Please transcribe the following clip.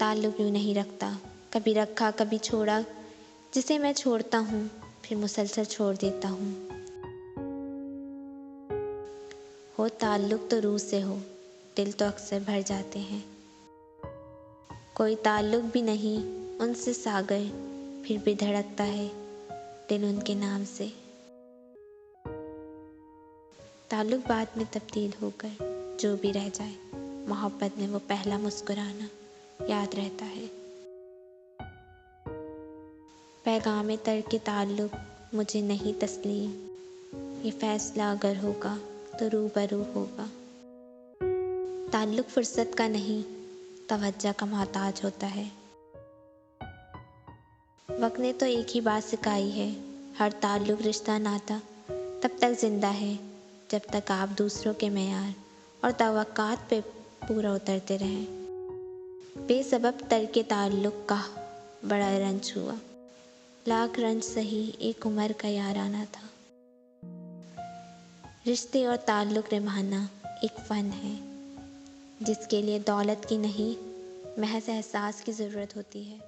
ताल्लुक यूँ नहीं रखता, कभी रखा कभी छोड़ा, जिसे मैं छोड़ता हूँ फिर मुसलसल छोड़ देता हूँ। हो ताल्लुक तो रूह से हो, दिल तो अक्सर भर जाते हैं। कोई ताल्लुक भी नहीं उनसे सागर, फिर भी धड़कता है दिल उनके नाम से। ताल्लुक बाद में तब्दील होकर जो भी रह जाए, मोहब्बत में वो पहला मुस्कुराना याद रहता है। पैगामे तर्क ताल्लुक मुझे नहीं तस्लीम, ये फैसला अगर होगा तो रूबरू होगा। ताल्लुक फुर्सत का नहीं, तवज्जो का मोहताज होता है। वक्त ने तो एक ही बात सिखाई है, हर ताल्लुक रिश्ता नाता तब तक जिंदा है जब तक आप दूसरों के मेयार और तवक्कात पे पूरा उतरते रहें। बेसबब तर्क ताल्लुक का बड़ा रंज हुआ, लाख रंज सही एक उम्र का याराना था। रिश्ते और ताल्लुक निभाना एक फ़न है, जिसके लिए दौलत की नहीं महज एहसास की ज़रूरत होती है।